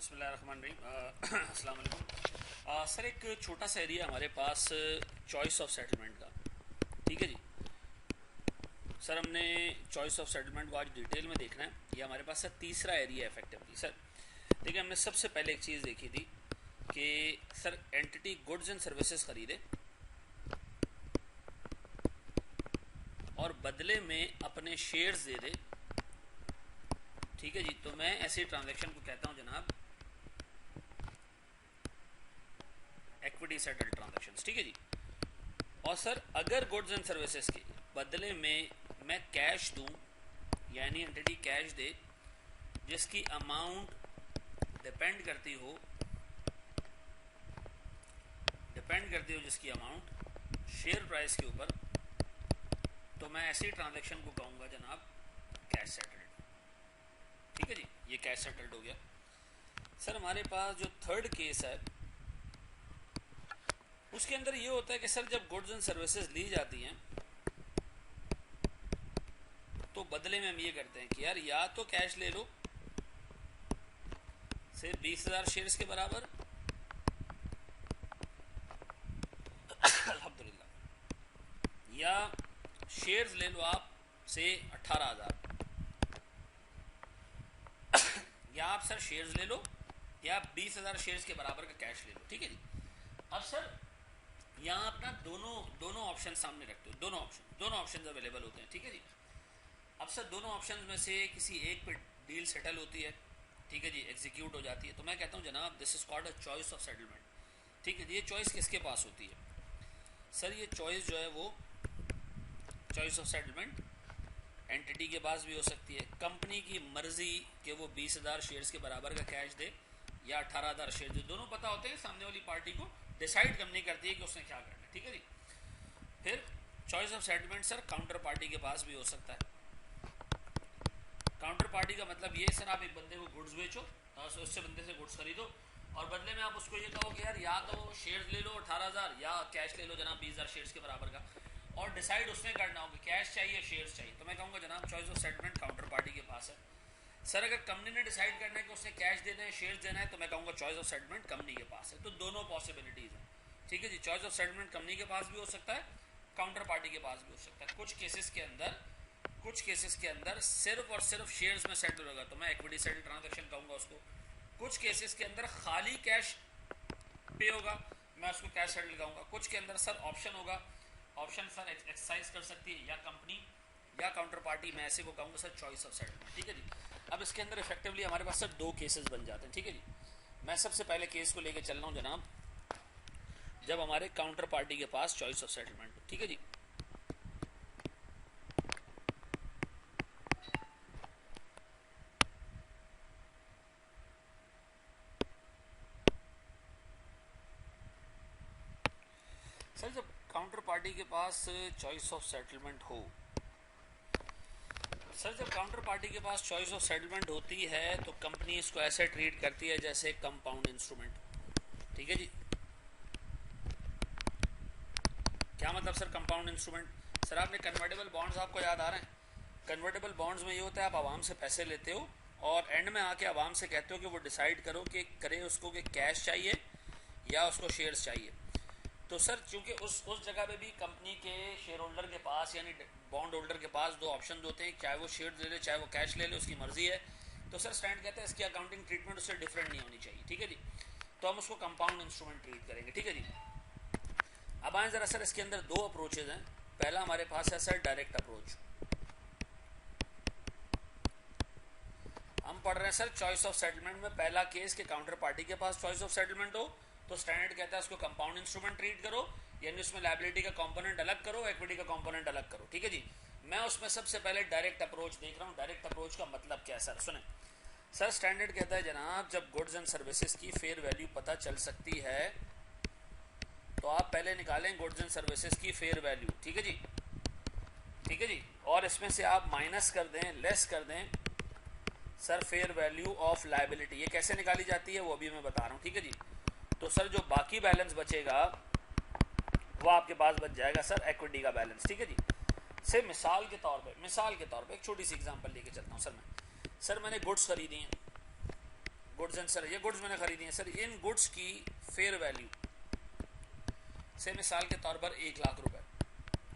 बिस्मिल्लाहिर्रहमानिर्रहीम। अस्सलाम वालेकुम। सर एक छोटा सा एरिया हमारे पास चॉइस ऑफ सेटलमेंट का, ठीक है जी। सर हमने चॉइस ऑफ सेटलमेंट को आज डिटेल में देखना है। ये हमारे पास सर तीसरा एरिया इफेक्टिवली। सर देखिए, हमने सबसे पहले एक चीज़ देखी थी कि sir entity goods and services खरीदे और बदले में अपने शेयर्स दे दे, ठीक है जी। तो मैं ऐसे ट्रांजैक्शन को कहता हूँ जनाब इक्विटी सेटल ट्रांजैक्शंस, ठीक है जी। और सर अगर गुड्स एंड सर्विसेज के बदले में मैं कैश दूं, यानी एंटिटी कैश दे जिसकी अमाउंट डिपेंड करती हो जिसकी अमाउंट शेयर प्राइस के ऊपर, तो मैं ऐसी ट्रांजैक्शन को कहूँगा जनाब कैश सेटल्ड, ठीक है जी। ये कैश सेटल्ड हो गया। सर हमारे पास जो थर्ड केस है उसके अंदर ये होता है कि सर जब गुड्स एंड सर्विसेज ली जाती हैं तो बदले में हम ये करते हैं कि यार या तो कैश ले लो से 20,000 शेयर्स के बराबर अल्हम्दुलिल्लाह, या शेयर्स ले लो आप से 18,000, या आप सर शेयर्स ले लो या 20,000 शेयर्स के बराबर का कैश ले लो, ठीक है जी। अब सर यहाँ अपना दोनों ऑप्शन सामने रखते हो, दोनों ऑप्शन अवेलेबल होते हैं, ठीक है जी। अब सर दोनों ऑप्शन में से किसी एक पे डील सेटल होती है, ठीक है जी, एग्जीक्यूट हो जाती है, तो मैं कहता हूँ जनाब this is called a choice of settlement, ठीक है जी। ये चॉइस किसके पास होती है सर? ये चॉइस जो है वो चॉइस ऑफ सेटलमेंट एंटिटी के पास भी हो सकती है। कंपनी की मर्जी कि वो 20,000 शेयर्स के बराबर का कैश दे या 18,000 शेयर दे, दोनों पता होते हैं सामने वाली पार्टी को, डिसाइड करनी करती है कि उसने क्या करना है, ठीक है जी। फिर choice of settlement sir counter party के पास भी हो सकता है। काउंटर पार्टी का मतलब ये सर, आप एक बंदे को गुड्स बेचो और उससे बंदे से गुड्स खरीदो और बदले में आप उसको ये कहो कि यार या तो शेयर्स ले लो 18,000 या कैश ले लो जनाब 20,000 शेयर्स के बराबर का, और डिसाइड उसने करना हो कि कैश चाहिए शेयर्स चाहिए, तो मैं कहूँगा जनाब choice of settlement counter party के पास है। सर अगर कंपनी ने डिसाइड करना है कि उसने कैश देना है शेयर्स देना है, तो मैं कहूँगा चॉइस ऑफ सेटलमेंट कंपनी के पास है। तो दोनों पॉसिबिलिटीज़ हैं, ठीक है जी। चॉइस ऑफ सेटलमेंट कंपनी के पास भी हो सकता है, काउंटर पार्टी के पास भी हो सकता है। कुछ केसेस के अंदर सिर्फ और सिर्फ शेयर्स में सेटल होगा तो मैं इक्विटी सेटल ट्रांजैक्शन कहूँगा उसको। कुछ केसेस के अंदर खाली कैश पे होगा, मैं उसको कैश सेटल कहूँगा। कुछ के अंदर सर ऑप्शन होगा, ऑप्शन सर एक्सरसाइज कर सकती है या कंपनी या काउंटर पार्टी, मैं ऐसे को कहूँगा सर चॉइस ऑफ सेटलमेंट, ठीक है जी। अब इसके अंदर इफेक्टिवली हमारे पास सर दो केसेस बन जाते हैं, ठीक है जी। मैं सबसे पहले केस को लेकर चल रहा हूँ जनाब जब हमारे काउंटर पार्टी के पास चॉइस ऑफ सेटलमेंट, ठीक है जी। सर जब काउंटर पार्टी के पास चॉइस ऑफ सेटलमेंट हो, सर जब काउंटर पार्टी के पास चॉइस ऑफ सेटलमेंट होती है तो कंपनी इसको ऐसे ट्रीट करती है जैसे कंपाउंड इंस्ट्रूमेंट, ठीक है जी। क्या मतलब सर कंपाउंड इंस्ट्रूमेंट? सर आपने कन्वर्टेबल बॉन्ड्स आपको याद आ रहे हैं? कन्वर्टेबल बॉन्ड्स में ये होता है आप आवाम से पैसे लेते हो और एंड में आके आवाम से कहते हो कि वो डिसाइड करो कि करे उसको कि कैश चाहिए या उसको शेयर्स चाहिए। तो सर चूंकि उस जगह पे भी कंपनी के शेयर होल्डर के पास यानी बॉन्ड होल्डर के पास दो ऑप्शन होते हैं, चाहे वो शेयर ले ले चाहे वो कैश ले ले, उसकी मर्जी है। तो सर स्टैंड कहता है इसकी अकाउंटिंग ट्रीटमेंट उससे डिफरेंट नहीं होनी चाहिए, ठीक है जी। तो हम उसको कंपाउंड इंस्ट्रूमेंट ट्रीट करेंगे, ठीक है जी। अब आए जरा सर इसके अंदर दो अप्रोचेज हैं। पहला हमारे पास है सर डायरेक्ट अप्रोच। हम पढ़ रहे हैं सर चॉइस ऑफ सेटलमेंट में पहला केस के काउंटर पार्टी के पास चॉइस ऑफ सेटलमेंट हो तो स्टैंडर्ड कहता है उसको कंपाउंड इंस्ट्रूमेंट ट्रीट करो, यानी उसमें लायबिलिटी का कंपोनेंट अलग करो, इक्विटी का कंपोनेंट अलग करो, ठीक है जी। मैं उसमें सबसे पहले डायरेक्ट अप्रोच देख रहा हूँ। डायरेक्ट अप्रोच का मतलब क्या है सर? सुने सर, स्टैंडर्ड कहता है जनाब जब गुड्स एंड सर्विसेज की फेयर वैल्यू पता चल सकती है तो आप पहले निकालें गुड्स एंड सर्विसेज की फेयर वैल्यू, ठीक है जी, ठीक है जी। और इसमें से आप माइनस कर दें, लेस कर दें sir fair value of liability. ये कैसे निकाली जाती है वो अभी मैं बता रहा हूँ, ठीक है जी। तो सर जो बाकी बैलेंस बचेगा वो आपके पास बच जाएगा सर इक्विटी का बैलेंस, ठीक है जी। से मिसाल के तौर पे एक छोटी सी एग्जांपल लेके चलता हूँ। सर मैंने गुड्स खरीदी हैं, गुड्स गुड्स एंड सर, ये गुड्स मैंने खरीदी हैं सर, इन गुड्स की फेयर वैल्यू से मिसाल के तौर पर 1 लाख रुपए,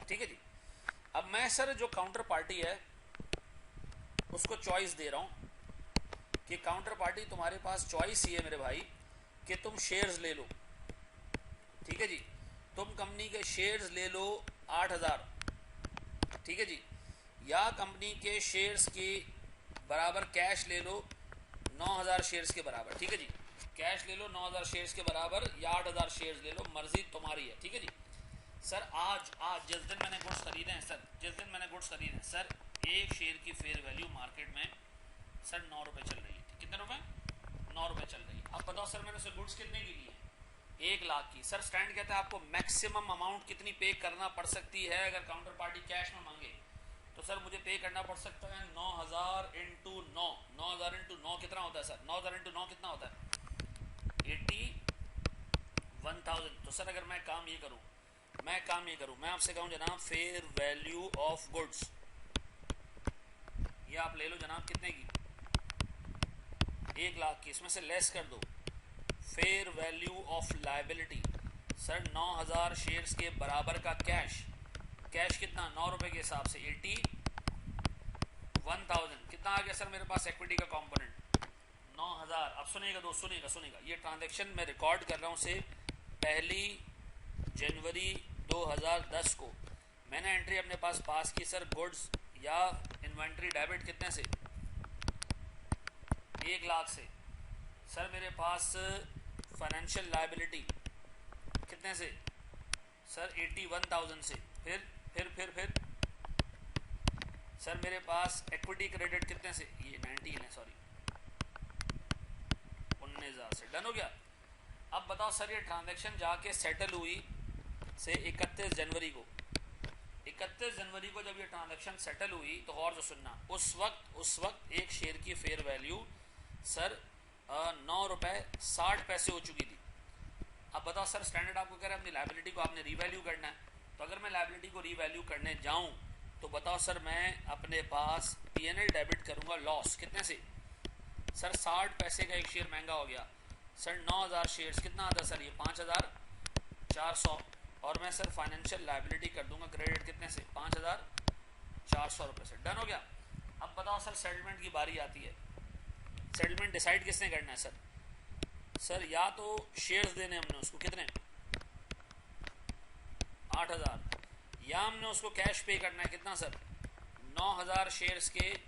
ठीक है जी। अब मैं सर जो काउंटर पार्टी है उसको चॉइस दे रहा हूं कि काउंटर पार्टी तुम्हारे पास चॉइस ही है मेरे भाई कि तुम शेयर्स ले लो, ठीक है जी, तुम कंपनी के शेयर्स ले लो 8,000, ठीक है जी, या कंपनी के शेयर्स के बराबर कैश ले लो 9,000 शेयर्स के बराबर, ठीक है जी, कैश ले लो 9,000 शेयर्स के बराबर या 8,000 शेयर्स ले लो, मर्जी तुम्हारी है, ठीक है जी। सर आज जिस दिन मैंने गुड्स खरीदे हैं सर, जिस दिन मैंने गुड्स खरीदे हैं सर, एक शेयर की फेयर वैल्यू मार्केट में सर 9 रुपये चल रही है। कितने रुपए? 9 रुपये चल रही है। अब बताओ सर मैंने उसे गुड्स कितने की ली है? 1 लाख की। सर स्टैंड कहता है आपको मैक्सिमम अमाउंट कितनी पे करना पड़ सकती है अगर काउंटर पार्टी कैश में मांगे, तो सर मुझे पे करना पड़ सकता है 9,000 इंटू 9। 9,000 इंटू 9 कितना होता है सर? 9,000 इंटू 9 कितना होता है? 81,000। तो सर अगर मैं काम ये करूं, मैं आपसे कहूं जनाब फेयर वैल्यू ऑफ गुड्स, ये आप ले लो जनाब कितने की? 1 लाख की। इसमें से लेस कर दो fair value of liability, sir 9,000 shares के बराबर का कैश, कैश कितना? 9 रुपए के हिसाब से 81,000। कितना आ गया सर मेरे पास इक्विटी का कंपोनेंट? 9,000। अब सुनिएगा दोस्त, सुनिएगा, ये ट्रांजैक्शन मैं रिकॉर्ड कर रहा हूँ से 1 जनवरी 2010 को मैंने एंट्री अपने पास की सर, गुड्स या इन्वेंट्री डेबिट कितने से? 1 लाख से। सर मेरे पास फाइनेंशियल लायबिलिटी कितने से? सर 81,000 से। फिर सर मेरे पास इक्विटी क्रेडिट कितने से? ये 19 है, सॉरी 19,000 से। डन हो गया। अब बताओ सर ये ट्रांजैक्शन जाके सेटल हुई से 31 जनवरी को। 31 जनवरी को जब ये ट्रांजैक्शन सेटल हुई तो और जो सुनना, उस वक्त एक शेयर की फेयर वैल्यू सर 9 रुपये 60 पैसे हो चुकी थी। अब बताओ सर स्टैंडर्ड आपको कह रहा है अपनी लायबिलिटी को आपने रीवैल्यू करना है, तो अगर मैं लायबिलिटी को रीवैल्यू करने जाऊं तो बताओ सर मैं अपने पास पीएनएल डेबिट करूंगा लॉस कितने से? सर 60 पैसे का एक शेयर महंगा हो गया सर। 9,000 शेयर्स कितना आता सर? ये 5,400। और मैं सर फाइनेंशियल लायबिलिटी कर दूंगा क्रेडिट कितने से? 5,400 रुपये से। डन हो गया। अब बताओ सर सेटलमेंट की बारी आती है। सेटलमेंट डिसाइड किसने करना है सर? सर या तो शेयर्स देने हमने उसको कितने? 8,000, या हमने उसको कैश पे करना है कितना सर? 9,000 शेयर्स के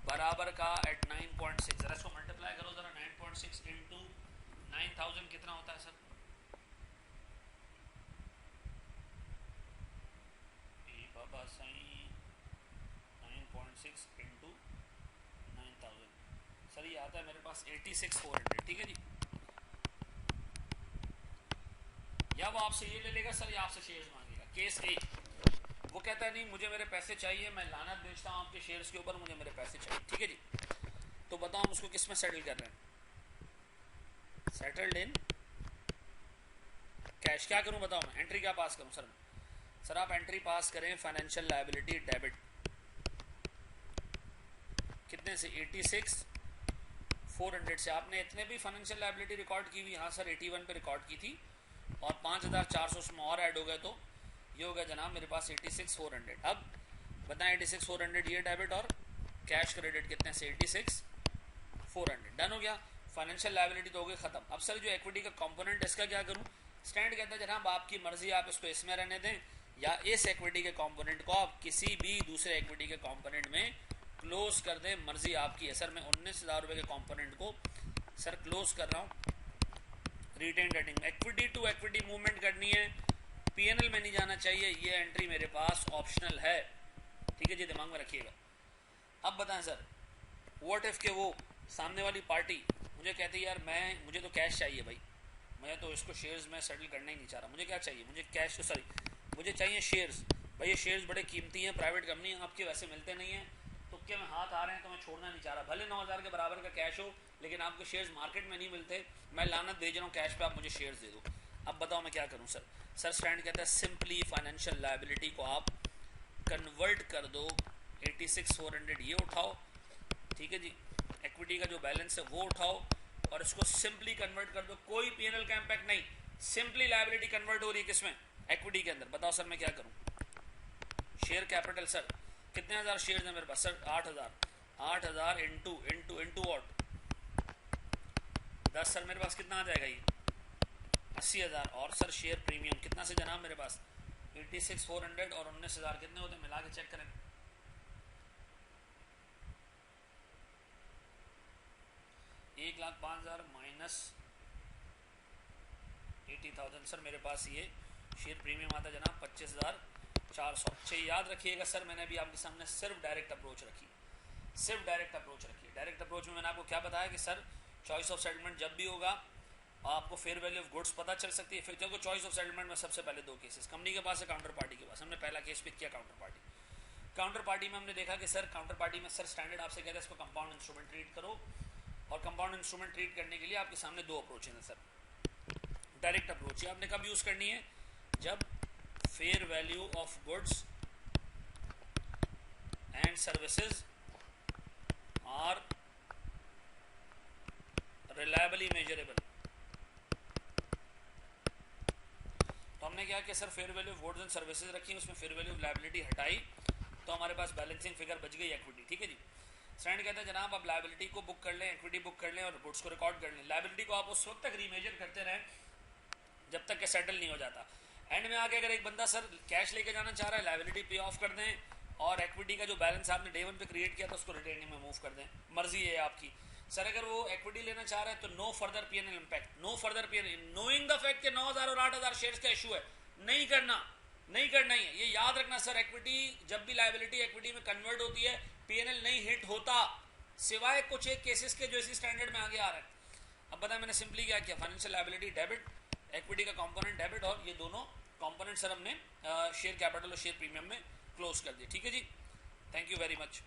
बराबर का एट 9.6। जरा इसको मल्टीप्लाई करो जरा, 9.6 इंटू 9,000 कितना होता है सर? बाबा सही 9.6 इंटू 9,000 सर ये आता है मेरे पास 86,400। ठीक है जी। या वो आपसे ये ले लेगा सर या आपसे शेयर्स मांगेगा। केस ए, वो कहता है नहीं मुझे मेरे पैसे चाहिए, मैं लानत बेचता हूँ आपके शेयर्स के ऊपर, मुझे मेरे पैसे चाहिए। ठीक है जी। तो बताओ हम उसको किस में सेटल कर रहे हैं? Settled in cash. क्या करूं बताओ मैं? एंट्री क्या पास करूं सर? सर आप एंट्री पास करें फाइनेंशियल लायबिलिटी डेबिट कितने से? 86,400 से। आपने इतने भी फाइनेंशियल लायबिलिटी रिकॉर्ड की हुई? हाँ सर 81 पे रिकॉर्ड की थी और 5,400 उसमें और ऐड हो गए, तो ये हो गया जनाब मेरे पास 86,400। अब बताएं 86,400 ये डेबिट और कैश क्रेडिट कितने से? 86,400। डन हो गया। फाइनेंशियल लायबिलिटी तो हो गई खत्म। अब सर जो इक्विटी का कंपोनेंट इसका क्या करूं? स्टैंड कहता है जनाब आपकी मर्जी, आप इसको इसमें रहने दें या इस इक्विटी के कंपोनेंट को आप किसी भी दूसरे इक्विटी के कंपोनेंट में क्लोज कर दें, मर्जी आपकी है। सर मैं 19,000 रुपये के कंपोनेंट को सर क्लोज कर रहा हूँ retain rating. Equity to equity movement करनी है, पीएनएल में नहीं जाना चाहिए, ये एंट्री मेरे पास ऑप्शनल है। ठीक है जी, दिमाग में रखिएगा। अब बताएं सर व्हाट इफ के वो सामने वाली पार्टी मुझे कहती है यार मुझे तो कैश चाहिए भाई, मैं तो इसको शेयर्स में सेटल करना ही नहीं चाह रहा, मुझे क्या चाहिए? मुझे कैश, सॉरी मुझे चाहिए शेयर्स। भाई ये शेयर्स बड़े कीमती हैं, प्राइवेट कंपनी आपके वैसे मिलते नहीं हैं, तुक्के में हाथ आ रहे हैं तो मैं छोड़ना नहीं चाह रहा। भले 9,000 के बराबर का कैश हो लेकिन आपके शेयर्स मार्केट में नहीं मिलते, मैं लानत भेज रहा हूँ कैश पे, आप मुझे शेयर्स दे दो। अब बताओ मैं क्या करूँ सर? सर स्टैंड कहता है सिंपली फाइनेंशियल लायबिलिटी को आप कन्वर्ट कर दो, 86,400 ये उठाओ, ठीक है जी, इक्विटी का जो बैलेंस है वो उठाओ और इसको सिंपली कन्वर्ट कर दो, कोई पीएनएल का इम्पैक्ट नहीं, सिंपली लायबिलिटी कन्वर्ट हो रही है किसमें, इक्विटी के अंदर। बताओ सर मैं क्या करूं, शेयर कैपिटल सर कितने हजार शेयर है मेरे पास sir, 8,000 into into into what 10 sir, मेरे पास कितना आ जाएगा ये 80,000। और सर शेयर प्रीमियम कितना से जनाब मेरे पास 86,400 और 19,000 कितने होते हैं, मिला के चेक करें। 1,05,000 माइनस 80,000 सर मेरे पास ये शेयर प्रीमियम आता है जनाब 25,400। अच्छा याद रखिएगा सर, मैंने अभी आपके सामने सिर्फ डायरेक्ट अप्रोच रखी, सिर्फ डायरेक्ट अप्रोच रखी। डायरेक्ट अप्रोच में मैंने आपको क्या बताया कि सर चॉइस ऑफ सेटलमेंट जब भी होगा आपको फेयर वैल्यू ऑफ गुड्स पता चल सकती है। फिर देखो चॉइस ऑफ सेटलमेंट में सबसे पहले दो केसेस, कंपनी के पास है काउंटर पार्टी के पास। हमने पहला केस पिक किया काउंटर पार्टी। काउंटर पार्टी में हमने देखा कि सर काउंटर पार्टी में सर स्टैंडर्ड आपसे कहते हैं इसको कंपाउंड इंस्ट्रूमेंट ट्रीट करो, और कंपाउंड इंस्ट्रूमेंट ट्रीट करने के लिए आपके सामने दो अप्रोच हैं सर। डायरेक्ट अप्रोच आपने कब यूज करनी है, जब fair value of goods and services are reliably measurable. तो हमने क्या किया sir, fair value of goods and services रखी, उसमें फेयर वैल्यू ऑफ लायबिलिटी हटाई, तो हमारे पास बैलेंसिंग फिगर बच गई इक्विटी। ठीक है जी। स्टैंड कहता है जनाब आप लायबिलिटी को बुक कर लें, इक्विटी बुक कर लें और गुड्स को रिकॉर्ड कर लें। लायबिलिटी को आप उस वक्त तक रीमेजर करते रहें जब तक कि सेटल नहीं हो जाता। एंड में आके अगर एक बंदा सर कैश लेके जाना चाह रहा है, लायबिलिटी पे ऑफ कर दें और इक्विटी का जो बैलेंस आपने डे 1 पे क्रिएट किया था उसको रिटेनिंग में मूव कर दें, मर्जी है आपकी। सर अगर वो इक्विटी लेना चाह रहा है तो no further PNL impact, no further PNL, knowing the fact कि 9,000 और 8,000 शेयर्स का इशू है, नहीं करना ही है। ये याद रखना सर, इक्विटी जब भी लायबिलिटी इक्विटी में कन्वर्ट होती है पीएनएल नहीं हिट होता, सिवाय कुछ एक केसेस के जो इसी स्टैंडर्ड में आगे आ रहा है। अब बताया मैंने सिंपली क्या किया, फाइनेंशियल लायबिलिटी डेबिट, इक्विटी का कंपोनेंट डेबिट, और ये दोनों कंपोनेंट सर हमने शेयर कैपिटल और शेयर प्रीमियम में क्लोज कर दिए। ठीक है जी, थैंक यू वेरी मच।